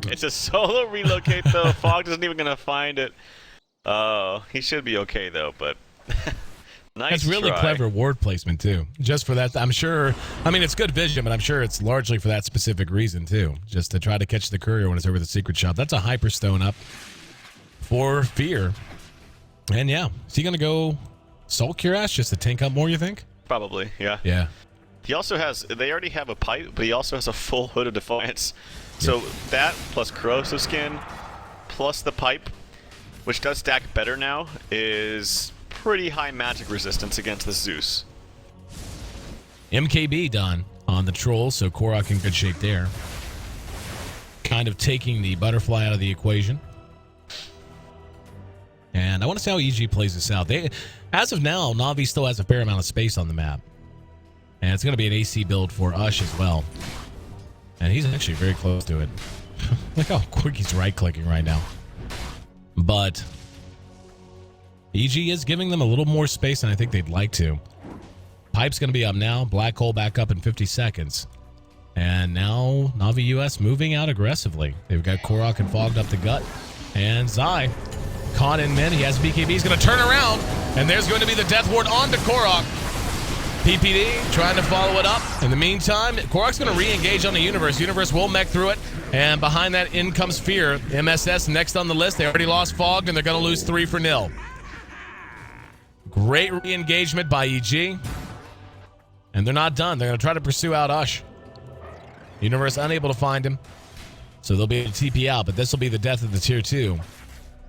It's a solo relocate, though. Fog isn't even going to find it. Oh, he should be okay, though, but... Nice. That's really clever ward placement, too. Just for that, I'm sure... I mean, it's good vision, but I'm sure it's largely for that specific reason, too. Just to try to catch the Courier when it's over the secret shot. That's a Hyperstone up for Fear. And, yeah. Is he going to go Soul Cure Ash just to tank up more, you think? Probably, yeah. Yeah. He also has... They already have a pipe, but he also has a full Hood of Defiance. So that, plus Corrosive Skin, plus the pipe, which does stack better now, is pretty high magic resistance against the Zeus. MKB done on the Troll, so Korok in good shape there. Kind of taking the Butterfly out of the equation. And I want to see how EG plays this out. As of now, Na'Vi still has a fair amount of space on the map. And it's going to be an AC build for Ush as well. And he's actually very close to it. Look how quick he's right-clicking right now. But EG is giving them a little more space than I think they'd like to. Pipe's going to be up now. Black Hole back up in 50 seconds. And now Navi US moving out aggressively. They've got Korok and Fogged up the gut. And Zai caught in mid. He has BKB. He's going to turn around. And there's going to be the Death Ward onto Korok. PPD trying to follow it up. In the meantime, Korok's going to re-engage on the Universe. Universe will mech through it. And behind that, in comes Fear. MSS next on the list. They already lost Fogged, and they're going to lose 3-0. Great re-engagement by EG. And they're not done. They're going to try to pursue out Ush. Universe unable to find him. So they'll be able to TP out, but this will be the death of the Tier 2.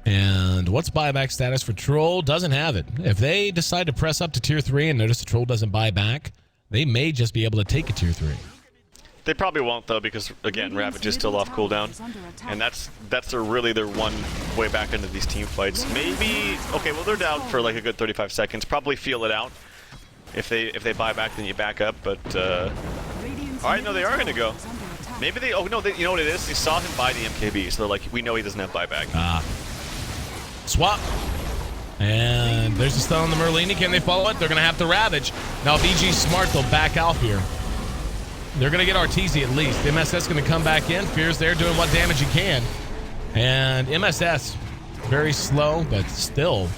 And what's buyback status for Troll? Doesn't have it. If they decide to press up to Tier 3 and notice the Troll doesn't buy back, they may just be able to take a Tier 3. They probably won't though, because again, Ravage is still off cooldown, and that's really their one way back into these team fights. Maybe okay, well they're down for like a good 35 seconds. Probably feel it out. If they buy back, then you back up. But all right, no, they are gonna go. Maybe they. Oh no, you know what it is? They saw him buy the MKB, so they're like, we know he doesn't have buyback. Swap. And there's a stun on the Merlini. Can they follow it? They're gonna have to Ravage. Now if EG's smart, they'll back out here. They're going to get Arteezy at least. MSS going to come back in. Fear's there doing what damage he can. And MSS, very slow, but still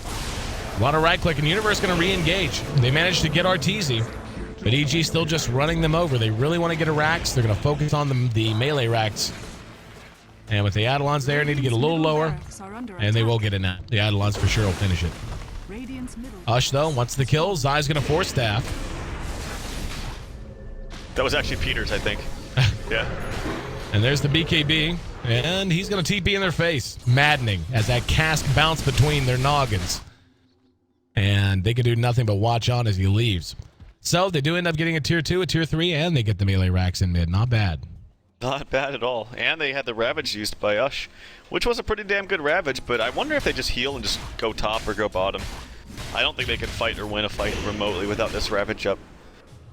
a lot of right-click. And Universe going to re-engage. They managed to get Arteezy, but EG still just running them over. They really want to get a Rax. They're going to focus on the melee Rax. And with the Eidolons there, need to get a little lower. And they will get in that. The Eidolons for sure will finish it. Ush, though, wants the kill. Zai's going to force staff. That was actually Peters, I think. Yeah. And there's the BKB, and he's going to TP in their face. Maddening, as that cask bounced between their noggins. And they can do nothing but watch on as he leaves. So they do end up getting a tier 2, a tier 3, and they get the melee racks in mid. Not bad. Not bad at all. And they had the Ravage used by Ush, which was a pretty damn good Ravage, but I wonder if they just heal and just go top or go bottom. I don't think they can fight or win a fight remotely without this Ravage up.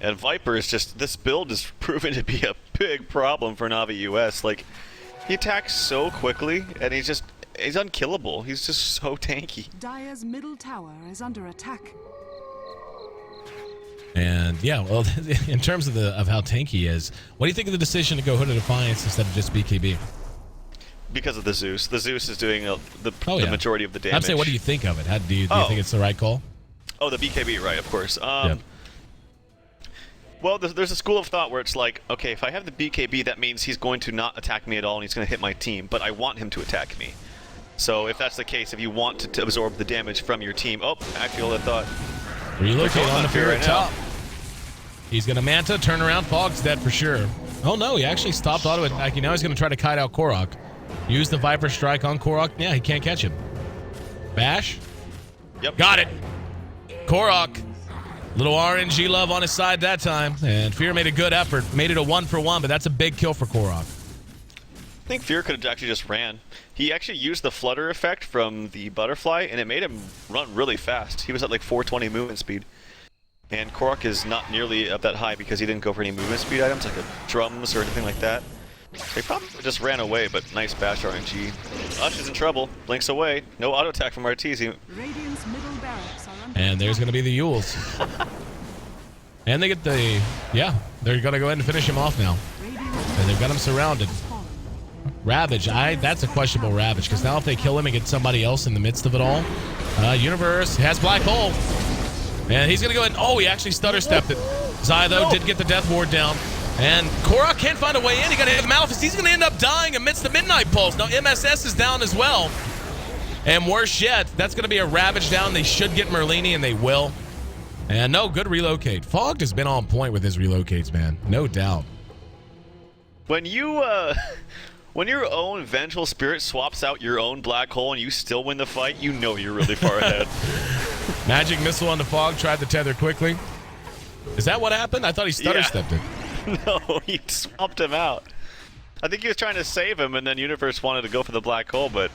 And Viper is just, this build is proven to be a big problem for Navi US. Like, he attacks so quickly, and he's unkillable. He's just so tanky. Dire's middle tower is under attack. And yeah, well, in terms of how tanky he is, what do you think of the decision to go Hood of Defiance instead of just BKB? Because of the Zeus. The Zeus is doing the majority of the damage. I'm saying, what do you think of it? Do you think it's the right call? Oh, the BKB, right, of course. Yeah. Well, there's a school of thought where it's like, okay, if I have the BKB, that means he's going to not attack me at all and he's going to hit my team, but I want him to attack me. So if that's the case, if you want to absorb the damage from your team, oh, I feel that thought. Relocate on the Fear at top. He's going to Manta, turn around, Fog's dead for sure. Oh no, he actually stopped auto attacking. Now he's going to try to kite out Korok. Use the Viper Strike on Korok. Yeah, he can't catch him. Bash. Yep. Got it. Korok. Little RNG love on his side that time, and Fear made a good effort. Made it a 1-for-1, but that's a big kill for Korok. I think Fear could have actually just ran. He actually used the flutter effect from the butterfly, and it made him run really fast. He was at like 420 movement speed. And Korok is not nearly up that high because he didn't go for any movement speed items, like drums or anything like that. They probably just ran away, but nice bash RNG. Ush is in trouble. Blinks away. No auto attack from Arteezy. Radiant's middle barracks are under And there's going to be the Yules. And they get the... Yeah, they're going to go ahead and finish him off now. And they've got him surrounded. Ravage. That's a questionable Ravage, because now if they kill him and get somebody else in the midst of it all... Universe has Black Hole. And he's going to go ahead and... Oh, he actually stutter-stepped it. Zai, though, did get the Death Ward down. And Korok can't find a way in. He got to hit the Malefice. He's going to end up dying amidst the Midnight Pulse. Now, MSS is down as well. And worse yet, that's going to be a Ravage down. They should get Merlini, and they will. And no, good relocate. Fogged has been on point with his relocates, man. No doubt. When you, when your own Vengeful Spirit swaps out your own Black Hole and you still win the fight, you know you're really far ahead. Magic Missile on the Fog, tried to tether quickly. Is that what happened? I thought he stutter-stepped it. No, he swapped him out. I think he was trying to save him, and then Universe wanted to go for the Black Hole, but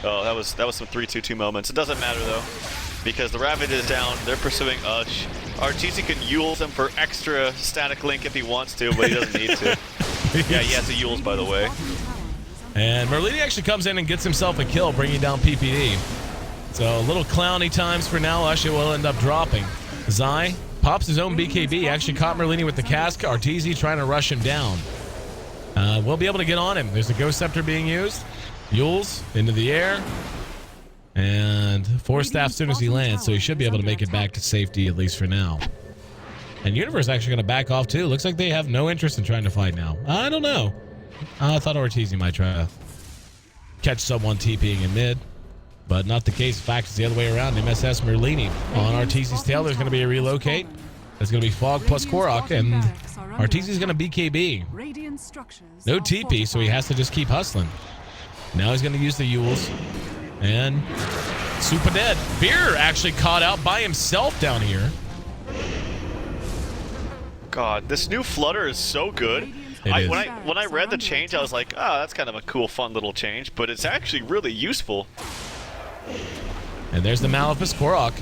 oh, that was some 3-2-2 moments. It doesn't matter though, because the Ravage is down. They're pursuing Ush. Arteezy can Yules him for extra static link if he wants to, but he doesn't need to. Yeah, he has the Yules, by the way. And Merlini actually comes in and gets himself a kill, bringing down PPD. So a little clowny times for now. Ush will end up dropping. Zai pops his own BKB. Actually caught Merlini with the cask. Arteezy trying to rush him down. We'll be able to get on him. There's a Ghost Scepter being used. Yules into the air. And Force Staff as soon as he lands, so he should be able to make it back to safety, at least for now. And Universe actually going to back off too. Looks like they have no interest in trying to fight now. I don't know. I thought Arteezy might try to catch someone TPing in mid. But not the case. In fact, it's the other way around. MSS Merlini on Arteezy's tail. There's going to be a relocate. There's going to be Fog plus Korok, and Arteezy's going to BKB. No TP, so he has to just keep hustling. Now he's going to use the Yules. And super dead. Fear actually caught out by himself down here. God, this new flutter is so good. When I read the change, I was like, oh, that's kind of a cool, fun little change, but it's actually really useful. And there's the Maleficus Korok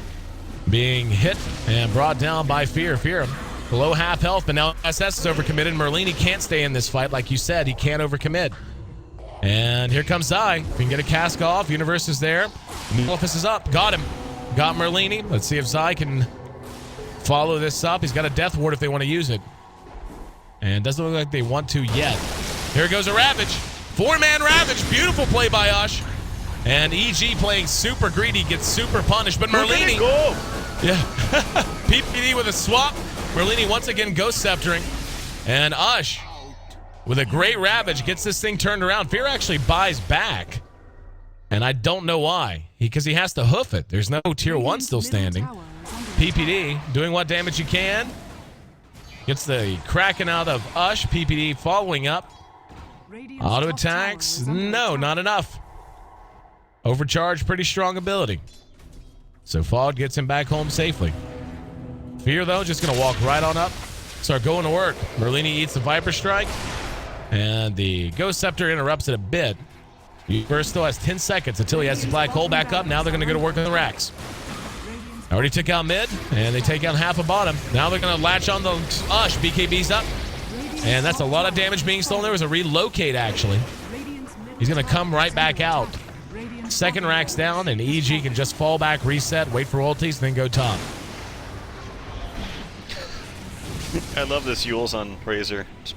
being hit and brought down by Fear. Fear below half health, but now SS is overcommitted. Merlini can't stay in this fight, like you said. He can't overcommit. And here comes Zai. If he can get a cask off, Universe is there. Maleficus is up. Got him. Got Merlini. Let's see if Zai can follow this up. He's got a Death Ward if they want to use it. And doesn't look like they want to yet. Here goes a Ravage. 4-man Ravage. Beautiful play by Ush. And EG playing super greedy gets super punished. But Merlini. Yeah. PPD with a swap. Merlini once again ghost sceptering. And Ush with a great Ravage gets this thing turned around. Fear actually buys back. And I don't know why. Because he has to hoof it. There's no tier 1 still standing. PPD doing what damage he can. Gets the Kraken out of Ush. PPD following up. Auto attacks. No, not enough. Overcharge, pretty strong ability. So Fog gets him back home safely. Fear, though, just going to walk right on up. Start going to work. Merlini eats the Viper Strike. And the Ghost Scepter interrupts it a bit. Universe still has 10 seconds until he has his Black Hole back up. Now they're going to go to work on the racks. Already took out mid, and they take out half of bottom. Now they're going to latch on the Ush. BKB's up. And that's a lot of damage being stolen. There was a relocate, actually. He's going to come right back out. Second rack's down, and EG can just fall back, reset, wait for ultis, then go top. I love this Yules on Razor. It's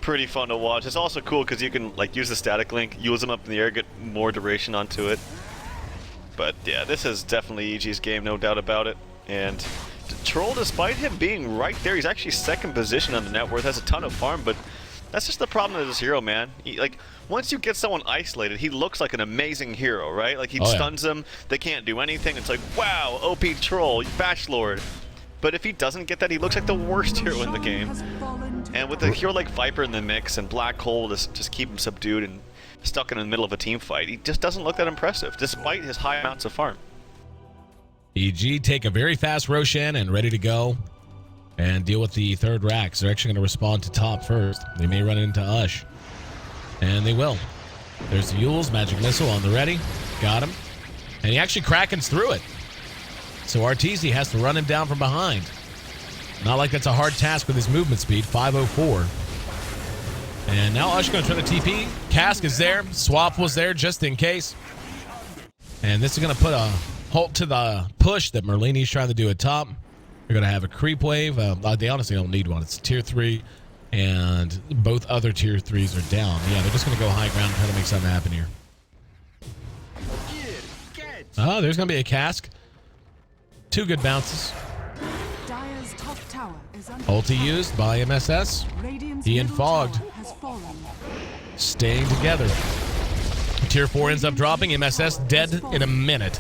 pretty fun to watch. It's also cool because you can like use the static link, use them up in the air, get more duration onto it. But yeah, this is definitely EG's game, no doubt about it. And Troll, despite him being right there, he's actually second position on the net worth, has a ton of farm, but that's just the problem with this hero, man. Like, once you get someone isolated, he looks like an amazing hero, right? Like, he stuns them, they can't do anything. It's like, wow, OP Troll, Bash Lord. But if he doesn't get that, he looks like the worst hero in the game. And with a hero like Viper in the mix and Black Hole to just keep him subdued and stuck in the middle of a team fight, he just doesn't look that impressive, despite his high amounts of farm. EG take a very fast Roshan and ready to go and deal with the third racks. They're actually going to respond to top first. They may run into Ush. And they will. There's the Yules, Magic Missile on the ready. Got him. And he actually Krakens through it. So Arteezy has to run him down from behind. Not like that's a hard task with his movement speed, 504. And now Ush going to try the TP. Cask is there. Swap was there just in case. And this is going to put a halt to the push that Merlini's trying to do at top. They're going to have a creep wave. They honestly don't need one. It's tier 3, and both other tier 3s are down. Yeah, they're just going to go high ground and try to make something happen here. Oh, there's going to be a cask. 2 good bounces. Ulti used by MSS. He and Fogged staying together. Tier 4 ends up dropping. MSS dead in a minute.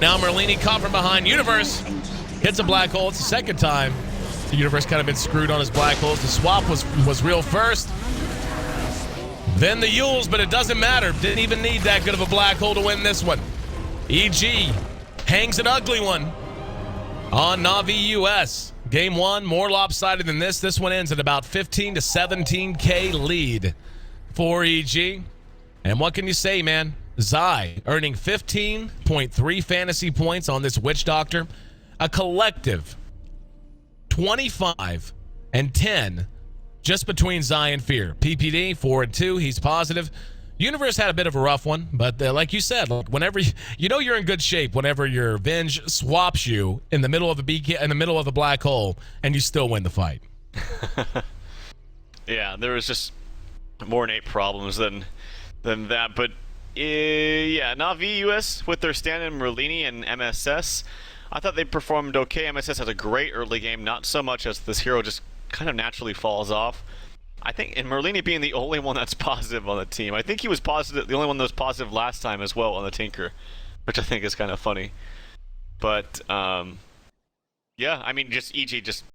Now Merlini caught from behind. Universe hits a Black Hole. It's the second time the Universe kind of been screwed on his Black Holes. The swap was real first. Then the Yules, but it doesn't matter. Didn't even need that good of a Black Hole to win this one. EG hangs an ugly one on Na'Vi US. Game 1, more lopsided than this. This one ends at about 15 to 17K lead for EG. And what can you say, man? Zai earning 15.3 fantasy points on this Witch Doctor. A collective 25 and 10 just between Zai and Fear. PPD 4 and 2. He's positive. Universe had a bit of a rough one, but like you said, whenever you know you're in good shape, whenever your Venge swaps you in the middle of the Black Hole, and you still win the fight. Yeah, there was just more innate problems than that, but yeah, Na'Vi US with their stand-in Merlini and MSS, I thought they performed okay. MSS has a great early game, not so much as this hero just kind of naturally falls off. I think, and Merlini being the only one that's positive on the team. I think he was positive, the only one that was positive last time as well on the Tinker, which I think is kind of funny. But, yeah, I mean, just EG just